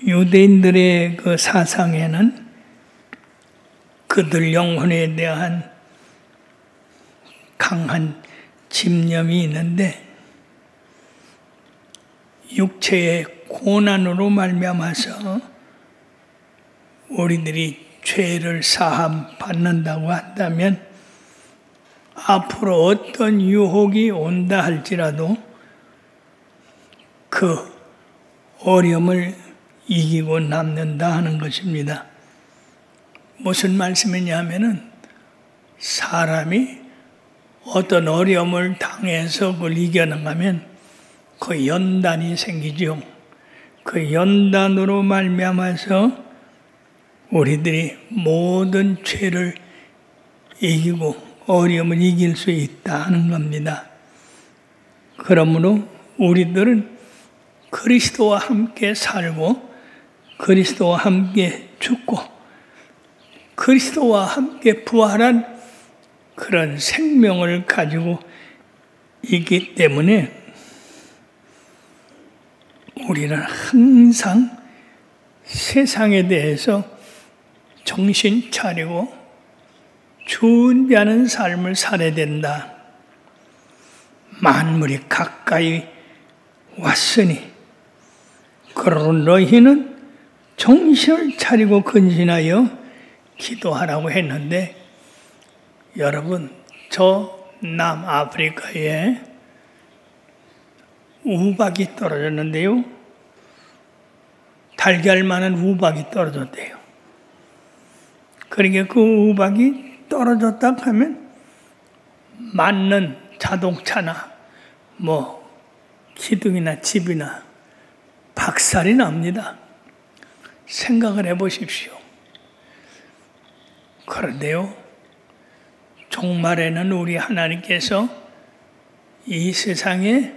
유대인들의 그 사상에는 그들 영혼에 대한 강한 집념이 있는데 육체의 고난으로 말미암아서 우리들이 죄를 사함 받는다고 한다면 앞으로 어떤 유혹이 온다 할지라도 그 어려움을 이기고 남는다 하는 것입니다. 무슨 말씀이냐 하면은 사람이 어떤 어려움을 당해서 그걸 이겨나가면 그 연단이 생기죠. 그 연단으로 말미암아서 우리들이 모든 죄를 이기고 어려움을 이길 수 있다 하는 겁니다. 그러므로 우리들은 그리스도와 함께 살고 그리스도와 함께 죽고 그리스도와 함께 부활한 그런 생명을 가지고 있기 때문에 우리는 항상 세상에 대해서 정신 차리고 준비하는 삶을 살아야 된다. 만물이 가까이 왔으니 그러므로 너희는 정신을 차리고 근신하여 기도하라고 했는데 여러분 저 남아프리카에 우박이 떨어졌는데요. 달걀만한 우박이 떨어졌대요. 그러니까 그 우박이 떨어졌다 하면 맞는 자동차나 뭐 기둥이나 집이나 박살이 납니다. 생각을 해보십시오. 그런데요, 종말에는 우리 하나님께서 이 세상에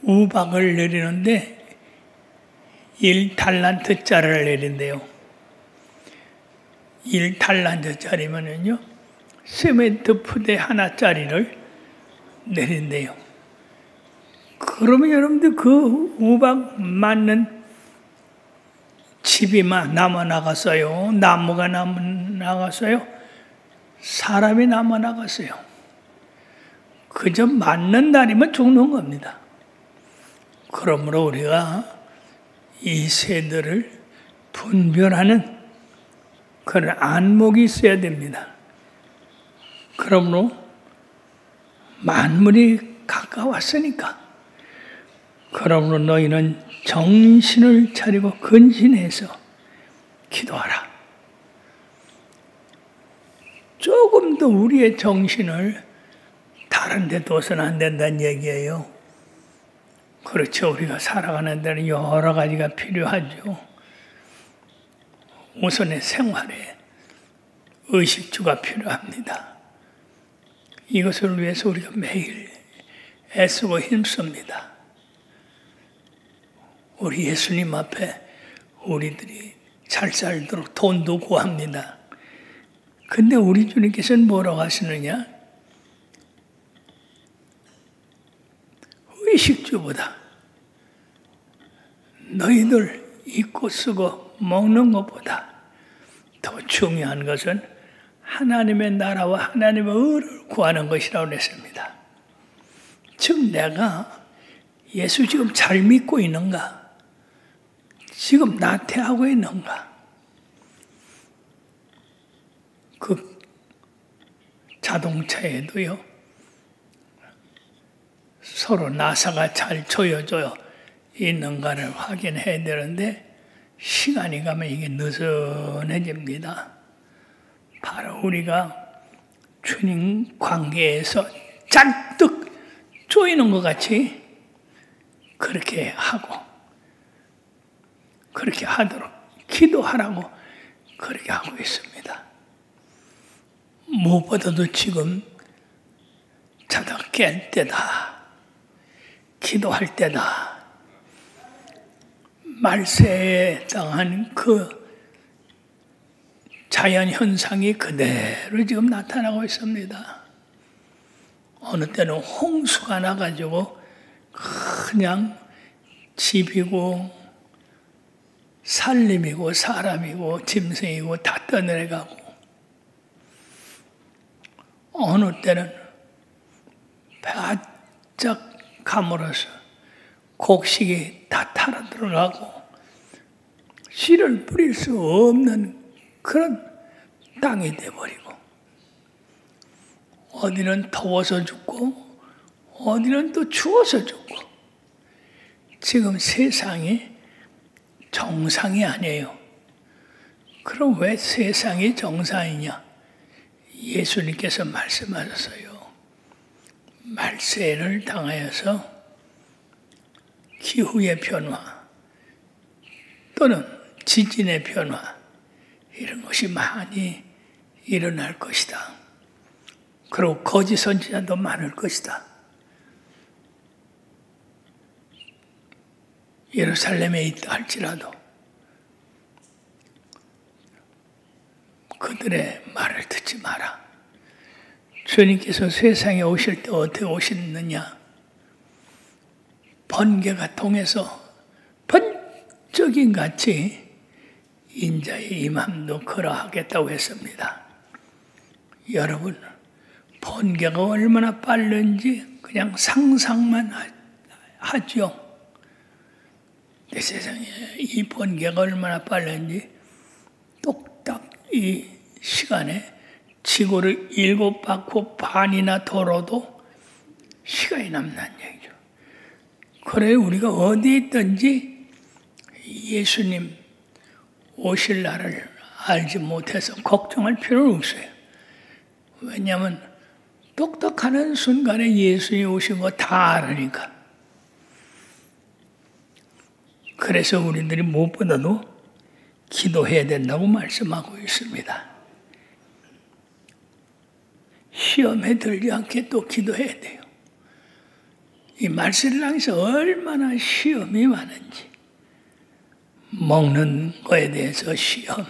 우박을 내리는데 1달란트짜리를 내린대요. 1달란트짜리면은요, 시멘트 부대 하나짜리를 내린대요. 그러면 여러분들 그 우박 맞는 집이 남아나갔어요. 나무가 남아나갔어요. 사람이 남아나갔어요. 그저 맞는 날이면 죽는 겁니다. 그러므로 우리가 이 세대를 분별하는 그런 안목이 있어야 됩니다. 그러므로 만물이 가까웠으니까 그러므로 너희는 정신을 차리고 근신해서 기도하라. 조금 더 우리의 정신을 다른 데 둬서는 안 된다는 얘기예요. 그렇죠. 우리가 살아가는 데는 여러 가지가 필요하죠. 우선의 생활에 의식주가 필요합니다. 이것을 위해서 우리가 매일 애쓰고 힘씁니다. 우리 예수님 앞에 우리들이 잘 살도록 돈도 구합니다. 근데 우리 주님께서는 뭐라고 하시느냐? 의식주보다 너희들 입고 쓰고 먹는 것보다 더 중요한 것은 하나님의 나라와 하나님의 의를 구하는 것이라고 했습니다. 즉 내가 예수 지금 잘 믿고 있는가? 지금 나태하고 있는가? 그 자동차에도요, 서로 나사가 잘 조여져 있는가를 확인해야 되는데 시간이 가면 이게 느슨해집니다. 바로 우리가 주님 관계에서 잔뜩 조이는 것 같이 그렇게 하고 그렇게 하도록 기도하라고 그렇게 하고 있습니다. 무엇보다도 지금 자다 깰 때다. 기도할 때다. 말세에 당한 그 자연 현상이 그대로 지금 나타나고 있습니다. 어느 때는 홍수가 나가지고 그냥 집이고 살림이고 사람이고 짐승이고 다 떠내려가고 어느 때는 바짝 가물어서 곡식이 다 타러 들어가고 씨를 뿌릴 수 없는 그런 땅이 돼버리고 어디는 더워서 죽고 어디는 또 추워서 죽고 지금 세상이 정상이 아니에요. 그럼 왜 세상이 정상이냐? 예수님께서 말씀하셨어요. 말세를 당하여서 기후의 변화 또는 지진의 변화 이런 것이 많이 일어날 것이다. 그리고 거짓 선지자도 많을 것이다. 예루살렘에 있다 할지라도 그들의 말을 듣지 마라. 주님께서 세상에 오실 때 어떻게 오셨느냐? 번개가 통해서 번쩍인 같이 인자의 임함도 그러하겠다고 했습니다. 여러분, 번개가 얼마나 빠른지 그냥 상상만 하죠. 내 세상에 이 번개가 얼마나 빠른지 똑딱 이 시간에 지구를 7바퀴 반이나 돌아도 시간이 남는 얘기죠. 그래 우리가 어디에 있든지 예수님 오실 날을 알지 못해서 걱정할 필요는 없어요. 왜냐하면 똑똑하는 순간에 예수님이 오신 거 다 알으니까. 그래서 우리들이 무엇보다도 기도해야 된다고 말씀하고 있습니다. 시험에 들지 않게 또 기도해야 돼요. 이 말세상에서 얼마나 시험이 많은지. 먹는 거에 대해서 시험,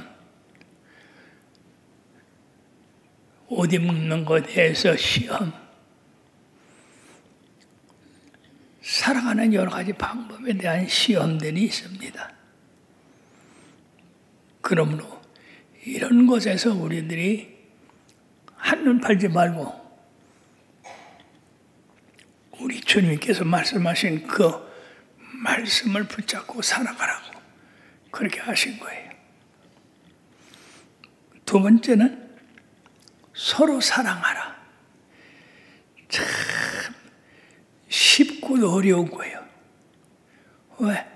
옷 입는 것에 대해서 시험, 살아가는 여러 가지 방법에 대한 시험들이 있습니다. 그러므로 이런 것에서 우리들이 한눈 팔지 말고 우리 주님께서 말씀하신 그 말씀을 붙잡고 살아가라고 그렇게 하신 거예요. 두 번째는 서로 사랑하라. 참 쉽고도 어려운 거예요. 왜?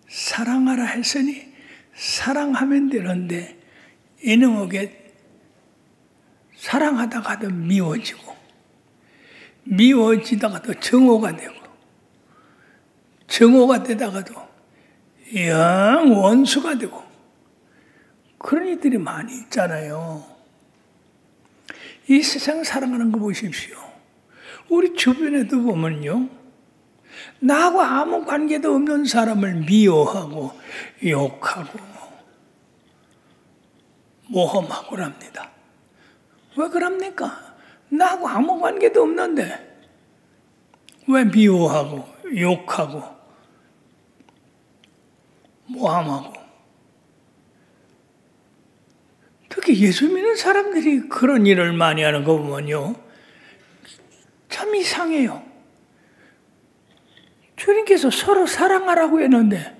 사랑하라 했으니 사랑하면 되는데 이놈에게 사랑하다가도 미워지고 미워지다가도 정오가 되고 정오가 되다가도 영 원수가 되고 그런 이들이 많이 있잖아요. 이 세상 살아가는 거 보십시오. 우리 주변에도 보면요. 나하고 아무 관계도 없는 사람을 미워하고 욕하고 모험하고 합니다. 왜 그럽니까? 나하고 아무 관계도 없는데 왜 미워하고 욕하고 모함하고 특히 예수 믿는 사람들이 그런 일을 많이 하는 거 보면요. 참 이상해요. 주님께서 서로 사랑하라고 했는데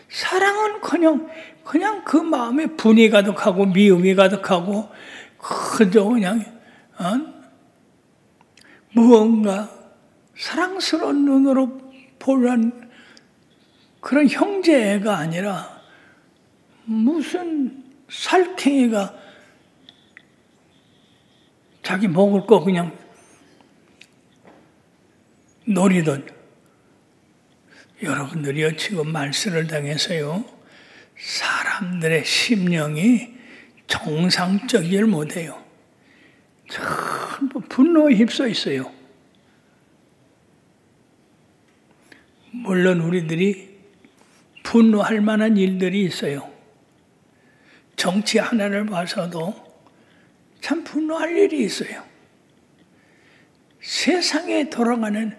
사랑은 그냥 그 마음에 분이 가득하고 미움이 가득하고 그저 그냥 무언가 사랑스러운 눈으로 보는 그런 형제가 아니라 무슨 살쾡이가 자기 먹을 거 그냥 노리던 여러분들이요 지금 말세를 당해서요 사람들의 심령이 정상적이질 못해요. 전부 분노에 휩싸여 있어요. 물론 우리들이 분노할 만한 일들이 있어요. 정치 하나를 봐서도 참 분노할 일이 있어요. 세상에 돌아가는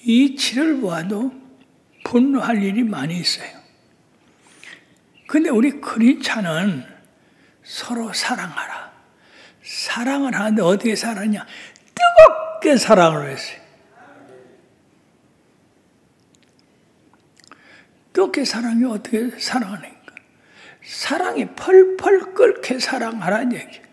이치를 보아도 분노할 일이 많이 있어요. 근데 우리 크리스찬은 서로 사랑하라. 사랑을 하는데 어떻게 사랑하냐? 뜨겁게 사랑을 했어요. 뜨겁게 사랑이 어떻게 사랑하니까? 사랑이 펄펄 끓게 사랑하라는 얘기예요.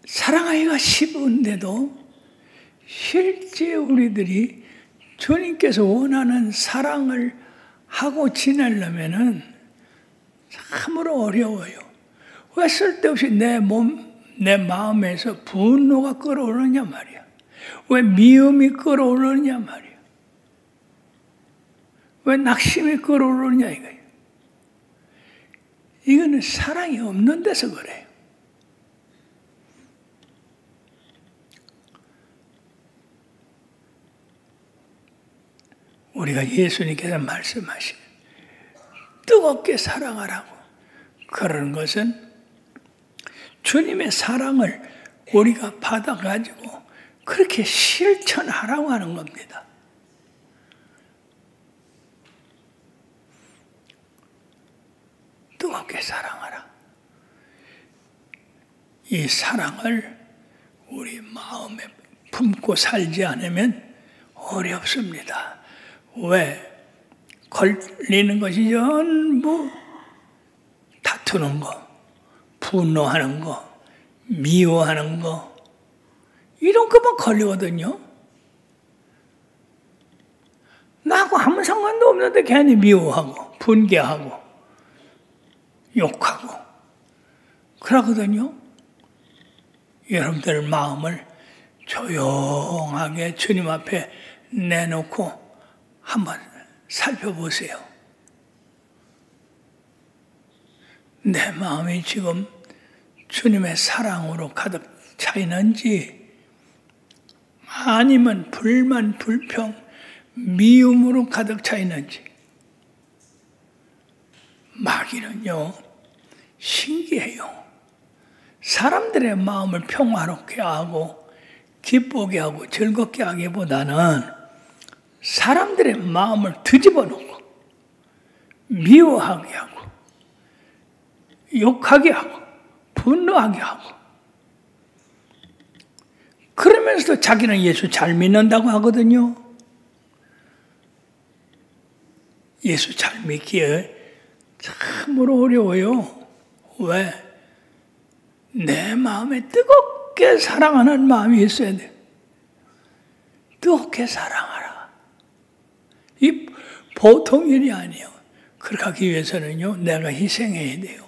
사랑하기가 쉬운데도 실제 우리들이 주님께서 원하는 사랑을 하고 지내려면은 참으로 어려워요. 왜 쓸데없이 내 마음에서 분노가 끓어오르냐 말이야. 왜 미움이 끓어오르냐 말이야. 왜 낙심이 끓어오르냐 이거예요. 이거는 사랑이 없는 데서 그래요. 우리가 예수님께서 말씀하신 뜨겁게 사랑하라고 그러는 것은 주님의 사랑을 우리가 받아가지고 그렇게 실천하라고 하는 겁니다. 뜨겁게 사랑하라. 이 사랑을 우리 마음에 품고 살지 않으면 어렵습니다. 왜? 걸리는 것이 전부 다투는 거, 분노하는 거, 미워하는 거, 이런 것만 걸리거든요. 나하고 아무 상관도 없는데 괜히 미워하고, 분개하고, 욕하고, 그러거든요. 여러분들 마음을 조용하게 주님 앞에 내놓고 한번 살펴보세요. 내 마음이 지금 주님의 사랑으로 가득 차 있는지 아니면 불만, 불평, 미움으로 가득 차 있는지. 마귀는요, 신기해요. 사람들의 마음을 평화롭게 하고 기쁘게 하고 즐겁게 하기보다는 사람들의 마음을 뒤집어 놓고 미워하게 하고 욕하게 하고 분노하게 하고 그러면서도 자기는 예수 잘 믿는다고 하거든요. 예수 잘 믿기에 참으로 어려워요. 왜? 내 마음에 뜨겁게 사랑하는 마음이 있어야 돼. 뜨겁게 사랑하라. 이 보통 일이 아니에요. 그렇게 하기 위해서는요, 내가 희생해야 돼요.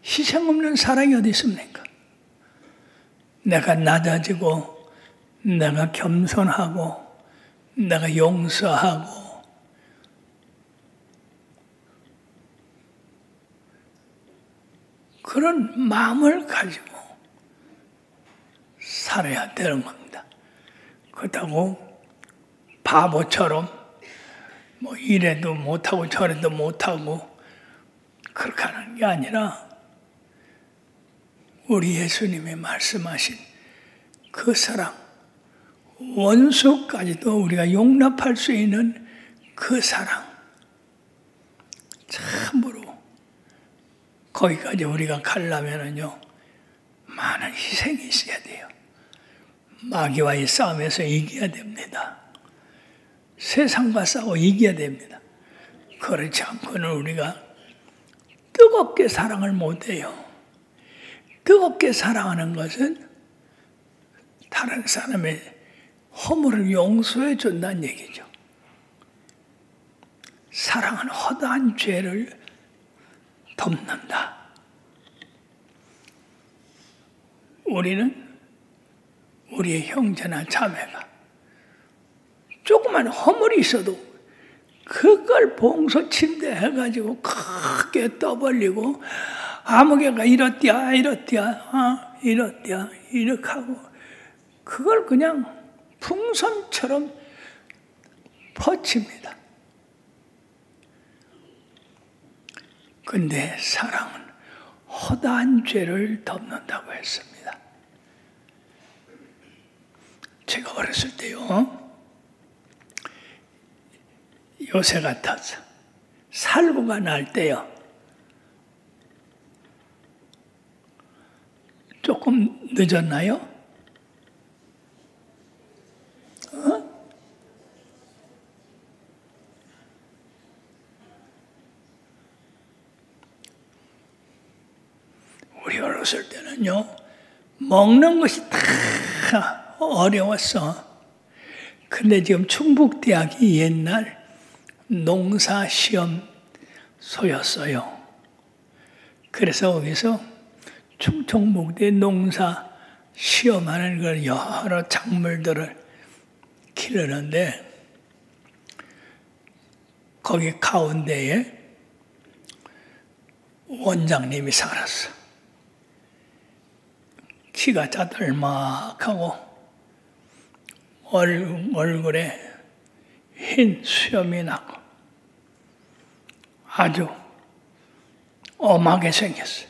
희생 없는 사랑이 어디 있습니까? 내가 낮아지고, 내가 겸손하고, 내가 용서하고, 그런 마음을 가지고 살아야 되는 겁니다. 그렇다고 바보처럼 뭐 이래도 못하고 저래도 못하고 그렇게 하는 게 아니라 우리 예수님이 말씀하신 그 사랑, 원수까지도 우리가 용납할 수 있는 그 사랑, 참으로 거기까지 우리가 가려면은요, 많은 희생이 있어야 돼요. 마귀와의 싸움에서 이겨야 됩니다. 세상과 싸워 이겨야 됩니다. 그렇지 않고는 우리가 뜨겁게 사랑을 못해요. 뜨겁게 사랑하는 것은 다른 사람의 허물을 용서해 준다는 얘기죠. 사랑은 허다한 죄를 덮는다. 우리는 우리의 형제나 자매가 조그만 허물이 있어도 그걸 봉서 침대해가지고 크게 떠벌리고 아무개가 이렇디야 이렇디야 이렇디야 이렇게 하고 그걸 그냥 풍선처럼 퍼칩니다. 근데 사랑은 허다한 죄를 덮는다고 했습니다. 제가 어렸을 때요, 요새 같아서 살구가 날 때요. 조금 늦었나요? 우리 어렸을 때는요, 먹는 것이 다 어려웠어. 근데 지금 충북대학이 옛날 농사시험소였어요. 그래서 거기서 충청북대 농사 시험하는 걸 여러 작물들을 기르는데 거기 가운데에 원장님이 살았어. 키가 자들막하고 얼굴에 흰 수염이 나고 아주 엄하게 생겼어요.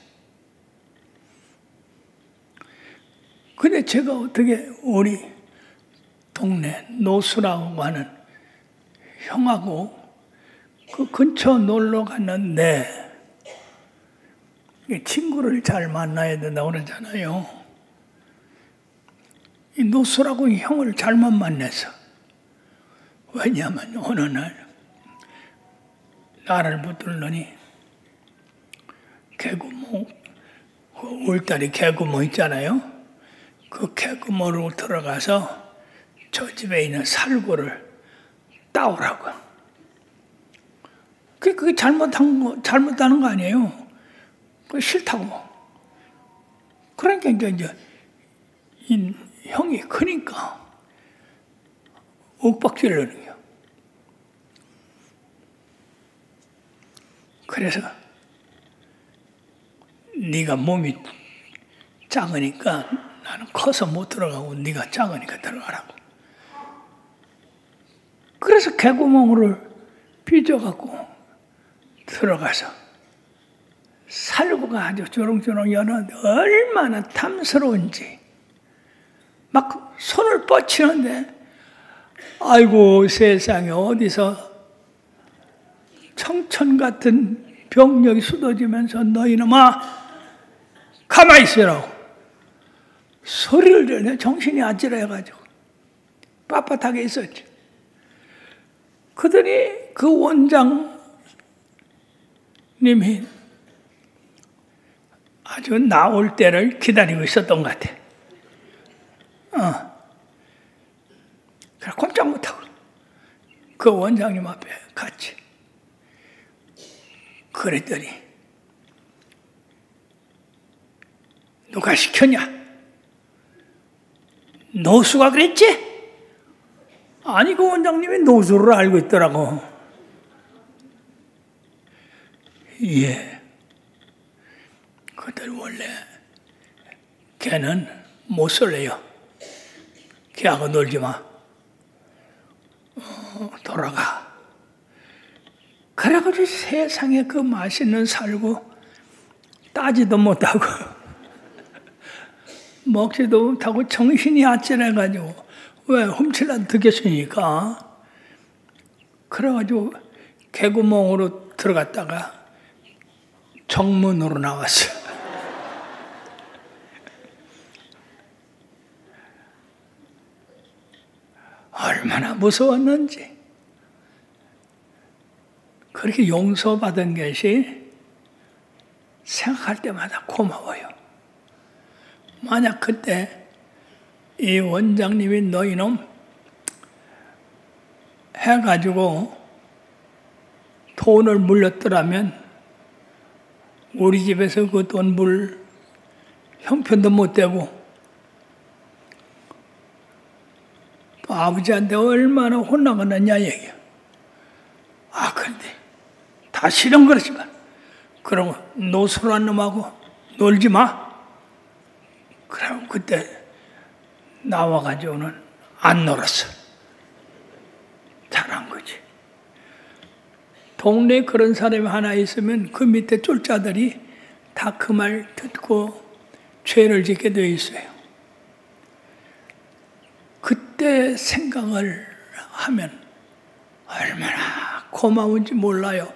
근데 제가 어떻게 우리 동네 노수라고 하는 형하고 그 근처 놀러 갔는데 친구를 잘 만나야 된다고 그러잖아요. 이 노수라고 형을 잘못 만나서. 왜냐하면 어느 날 나를 붙들더니 개구멍, 그 울다리 개구멍 있잖아요. 그 개구멍으로 들어가서 저 집에 있는 살구를 따오라고. 그게 잘못하는 거 아니에요. 그 싫다고. 그러니까 이제 이 형이 크니까 윽박질러는 거예요. 그래서 네가 몸이 작으니까 나는 커서 못 들어가고 네가 작으니까 들어가라고. 그래서 개구멍을 삐져갖고 들어가서 살구가 아주 조롱조롱 여는데 얼마나 탐스러운지 막 손을 뻗치는데 아이고 세상에 어디서 청천 같은 병력이 쏟아지면서 너희놈아 가만히 있으라고 소리를 내려 정신이 아찔해가지고 빳빳하게 있었지. 그들이 그 원장님이 아주 나올 때를 기다리고 있었던 것 같아. 그래 꼼짝 못하고 그 원장님 앞에 갔지. 그랬더니 누가 시켰냐? 노수가 그랬지? 아니 그 원장님이 노수를 알고 있더라고. 예. 그들 원래 걔는 못 설레요. 걔하고 놀지 마. 돌아가. 그래가지고 세상에 그 맛있는 살구 따지도 못하고 먹지도 못하고 정신이 아찔해가지고 왜 훔칠라 듣겠으니까 그래가지고 개구멍으로 들어갔다가 정문으로 나왔어. 얼마나 무서웠는지. 그렇게 용서받은 것이 생각할 때마다 고마워요. 만약 그때 이 원장님이 너희놈 해가지고 돈을 물렸더라면 우리 집에서 그 돈 물 형편도 못 되고 또 아버지한테 얼마나 혼나겠느냐 얘기야. 근데 다 싫은 그렇지만 그러면 노술한 놈하고 놀지 마. 그럼 그때 나와가지고는 안 놀았어. 잘한 거지. 동네에 그런 사람이 하나 있으면 그 밑에 쫄자들이 다 그 말 듣고 죄를 짓게 돼 있어요. 그때 생각을 하면 얼마나 고마운지 몰라요.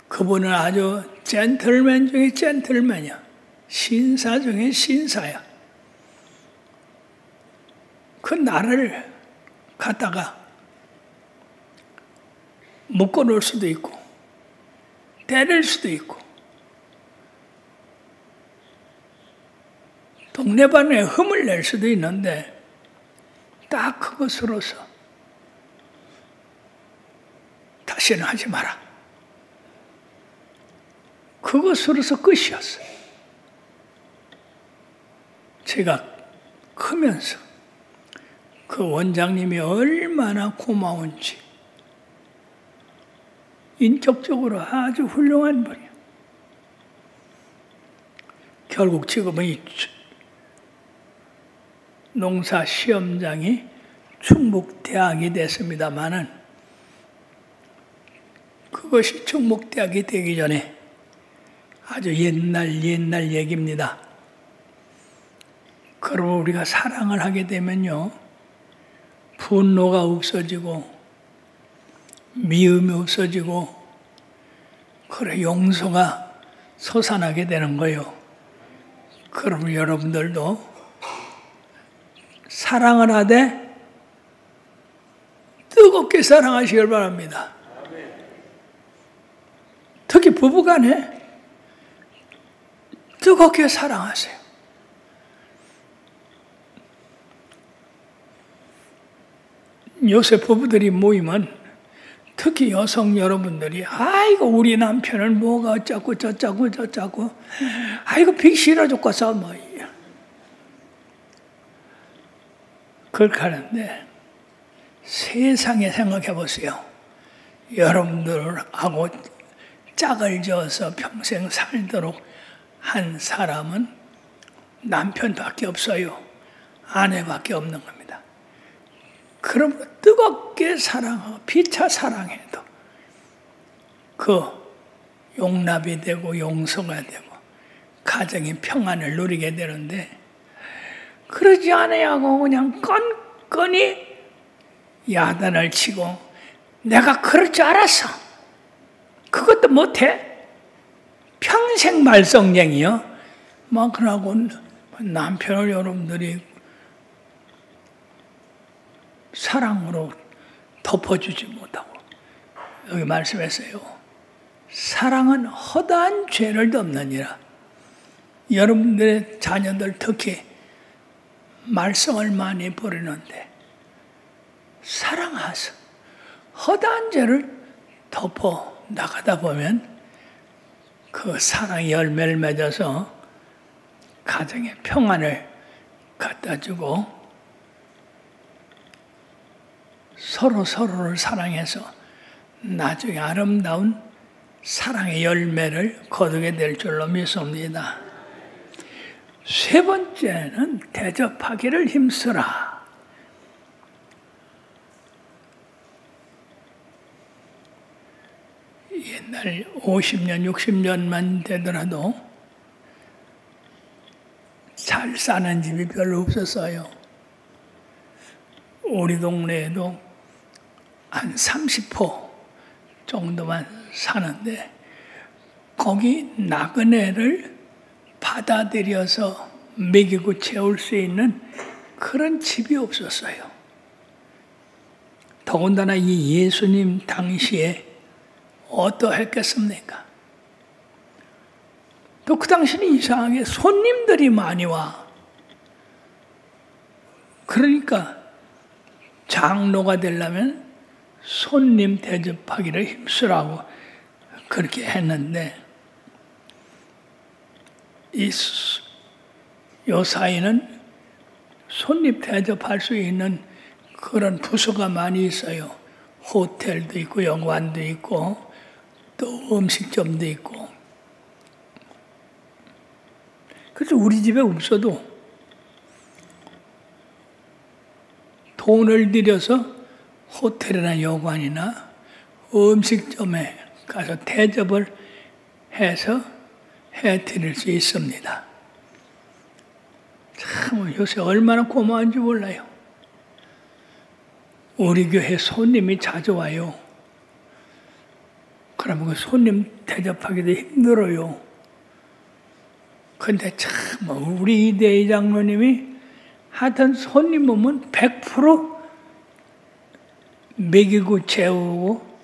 그분은 아주 젠틀맨 중에 젠틀맨이야. 신사 중에 신사야. 그 나를 갖다가 묶어놓을 수도 있고 때릴 수도 있고 동네방에 흠을 낼 수도 있는데 딱 그것으로서 다시는 하지 마라. 그것으로서 끝이었어요. 제가 크면서 그 원장님이 얼마나 고마운지 인격적으로 아주 훌륭한 분이에요. 결국 지금은 이 농사 시험장이 충북대학이 됐습니다마는 그것이 충북대학이 되기 전에 아주 옛날 얘기입니다. 그러면 우리가 사랑을 하게 되면요, 분노가 없어지고 미움이 없어지고 그래 용서가 솟아나게 되는 거예요. 그러면 여러분들도 사랑을 하되 뜨겁게 사랑하시길 바랍니다. 특히 부부간에 뜨겁게 사랑하세요. 요새 부부들이 모이면 특히 여성 여러분들이 아이고 우리 남편은 뭐가 어쩌고 저쩌고 아이고 비 싫어 죽겠어 뭐 그렇게 하는데 세상에 생각해 보세요. 여러분들하고 짝을 지어서 평생 살도록 한 사람은 남편밖에 없어요. 아내밖에 없는 겁니다. 그럼 뜨겁게 사랑하고 피차 사랑해도 그 용납이 되고 용서가 되고 가정의 평안을 누리게 되는데 그러지 않아야고 그냥 건건이 야단을 치고 내가 그럴 줄 알았어. 그것도 못해. 평생 말썽쟁이요. 막 그러고 남편을 여러분들이 사랑으로 덮어주지 못하고 여기 말씀했어요. 사랑은 허다한 죄를 덮느니라. 여러분들의 자녀들 특히 말썽을 많이 부리는데 사랑하서 허다한 죄를 덮어 나가다 보면 그 사랑의 열매를 맺어서 가정의 평안을 갖다 주고 서로를 사랑해서 나중에 아름다운 사랑의 열매를 거두게 될 줄로 믿습니다. 세 번째는 대접하기를 힘쓰라. 옛날 50년, 60년만 되더라도 잘 사는 집이 별로 없었어요. 우리 동네에도 한 30% 정도만 사는데 거기 나그네를 받아들여서 먹이고 채울 수 있는 그런 집이 없었어요. 더군다나 이 예수님 당시에 어떠했겠습니까? 또 그 당시는 이상하게 손님들이 많이 와. 그러니까 장로가 되려면 손님 대접하기를 힘쓰라고 그렇게 했는데 요 사이는 손님 대접할 수 있는 그런 부서가 많이 있어요. 호텔도 있고 영화관도 있고 또 음식점도 있고. 그래서 우리 집에 없어도 돈을 들여서 호텔이나 여관이나 음식점에 가서 대접을 해서 해드릴 수 있습니다. 참 요새 얼마나 고마운지 몰라요. 우리 교회 손님이 자주 와요. 그러면 그 손님 대접하기도 힘들어요. 근데 참 우리 이대희 장로님이 하여튼 손님 오면 100% 먹이고 재우고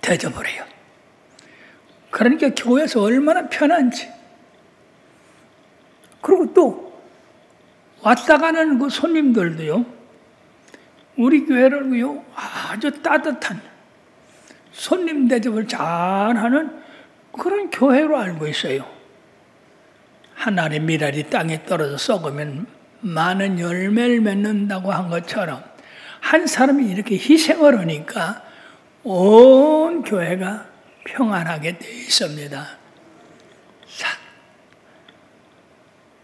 대접을 해요. 그러니까 교회에서 얼마나 편한지. 그리고 또 왔다 가는 그 손님들도요, 우리 교회를요 아주 따뜻한 손님 대접을 잘하는 그런 교회로 알고 있어요. 하늘의 미랄이 땅에 떨어져 썩으면 많은 열매를 맺는다고 한 것처럼 한 사람이 이렇게 희생을 하니까 온 교회가 평안하게 되어 있습니다. 자,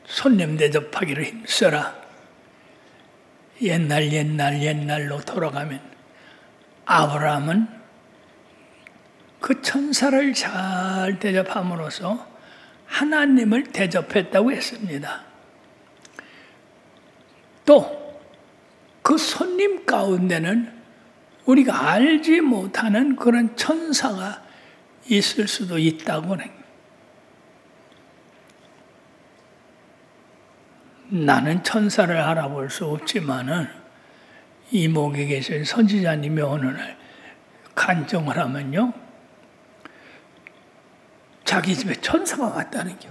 손님 대접하기를 힘써라. 옛날로 돌아가면 아브라함은 그 천사를 잘 대접함으로써 하나님을 대접했다고 했습니다. 또 그 손님 가운데는 우리가 알지 못하는 그런 천사가 있을 수도 있다고 해요. 나는 천사를 알아볼 수 없지만은 이목에 계신 선지자님이 어느 날 간증을 하면요, 자기 집에 천사가 왔다는 겨.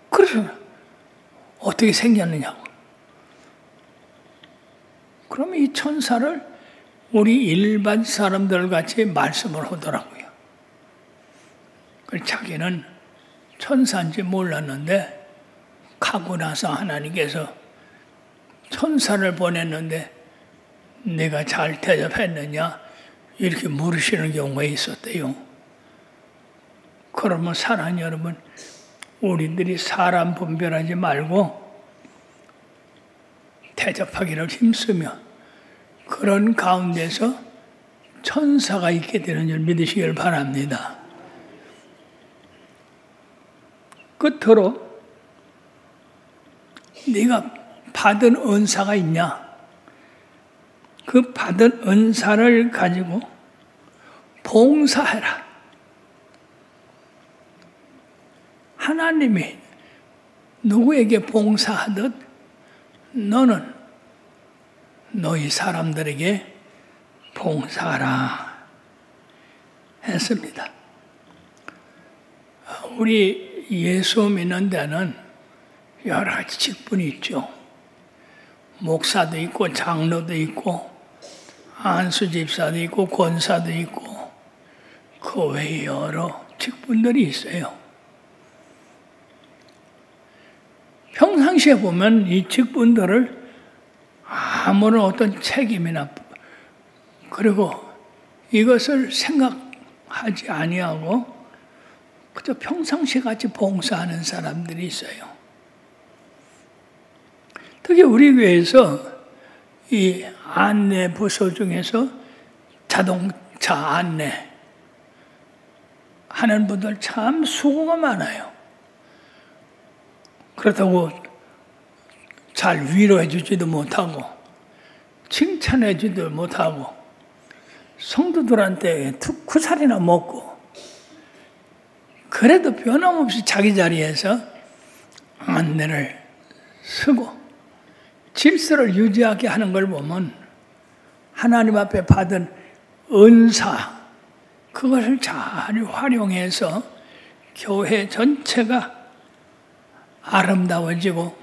그래서 어떻게 생겼느냐고. 그러면 이 천사를 우리 일반 사람들 같이 말씀을 하더라고요. 그래서 자기는 천사인지 몰랐는데 가고 나서 하나님께서 천사를 보냈는데 내가 잘 대접했느냐 이렇게 물으시는 경우가 있었대요. 그러면 사랑하는 여러분, 우리들이 사람 분별하지 말고 대접하기를 힘쓰며 그런 가운데서 천사가 있게 되는 줄 믿으시길 바랍니다. 끝으로 네가 받은 은사가 있냐? 그 받은 은사를 가지고 봉사해라. 하나님이 누구에게 봉사하듯 너는 너희 사람들에게 봉사하라 했습니다. 우리 예수 믿는 데는 여러 가지 직분이 있죠. 목사도 있고 장로도 있고 안수 집사도 있고 권사도 있고 그 외에 여러 직분들이 있어요. 평상시에 보면 이 직분들을 아무런 어떤 책임이나 그리고 이것을 생각하지 아니하고 그저 평상시 같이 봉사하는 사람들이 있어요. 특히 우리 교회에서 이 안내 부서 중에서 자동차 안내 하는 분들 참 수고가 많아요. 그렇다고 잘 위로해 주지도 못하고 칭찬해 주지도 못하고 성도들한테 쿠살이나 먹고 그래도 변함없이 자기 자리에서 안내를 쓰고 질서를 유지하게 하는 걸 보면 하나님 앞에 받은 은사 그것을 잘 활용해서 교회 전체가 아름다워지고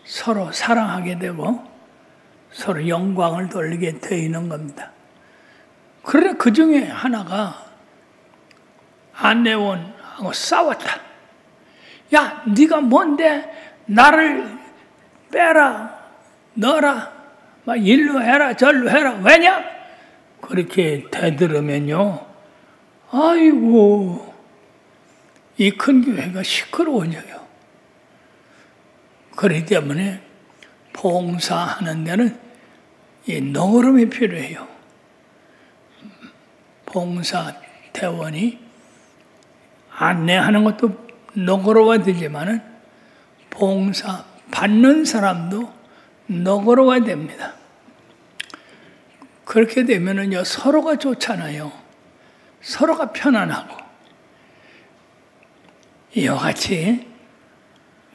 서로 사랑하게 되고 서로 영광을 돌리게 되는 겁니다. 그러나 그 중에 하나가 안내원하고 싸웠다. 야, 네가 뭔데 나를 빼라, 넣어라, 막 일로 해라, 절로 해라. 왜냐? 그렇게 대들으면요, 아이고, 이 큰 교회가 시끄러워져요. 그렇기 때문에 봉사하는 데는 이 너그름이 필요해요. 봉사대원이 안내하는 것도 너그러워야 되지만은 봉사 받는 사람도 너그러워야 됩니다. 그렇게 되면은요, 서로가 좋잖아요. 서로가 편안하고. 이와 같이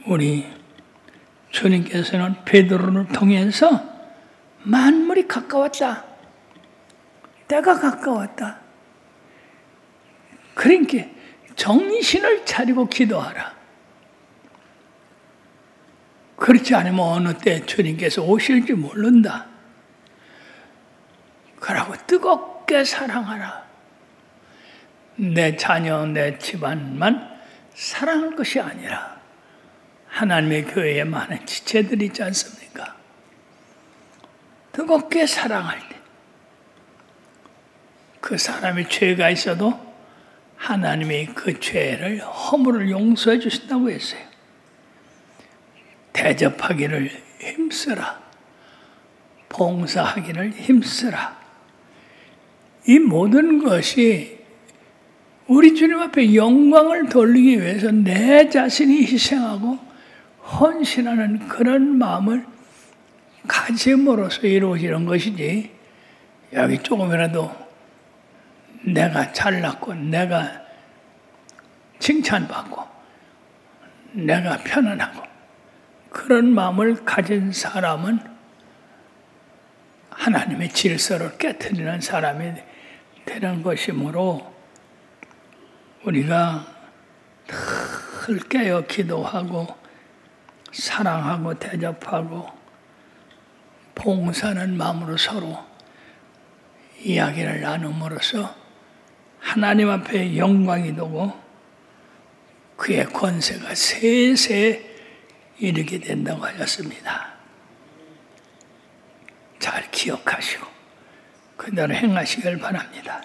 우리 주님께서는 베드로를 통해서 만물이 가까웠다. 때가 가까웠다. 그러니까 정신을 차리고 기도하라. 그렇지 않으면 어느 때 주님께서 오실지 모른다. 그러고 뜨겁게 사랑하라. 내 자녀, 내 집안만 사랑할 것이 아니라 하나님의 교회에 많은 지체들이 있지 않습니까? 뜨겁게 사랑할 때 그 사람이 죄가 있어도 하나님이 그 죄를, 허물을 용서해 주신다고 했어요. 대접하기를 힘쓰라. 봉사하기를 힘쓰라. 이 모든 것이 우리 주님 앞에 영광을 돌리기 위해서 내 자신이 희생하고 헌신하는 그런 마음을 가짐으로써 이루어지는 것이지, 여기 조금이라도 내가 잘났고 내가 칭찬받고 내가 편안하고 그런 마음을 가진 사람은 하나님의 질서를 깨트리는 사람이 되는 것이므로 우리가 늘 깨어 기도하고 사랑하고 대접하고 봉사하는 마음으로 서로 이야기를 나눔으로써 하나님 앞에 영광이 되고 그의 권세가 세세에 이르게 된다고 하셨습니다. 잘 기억하시고 그대로 행하시길 바랍니다.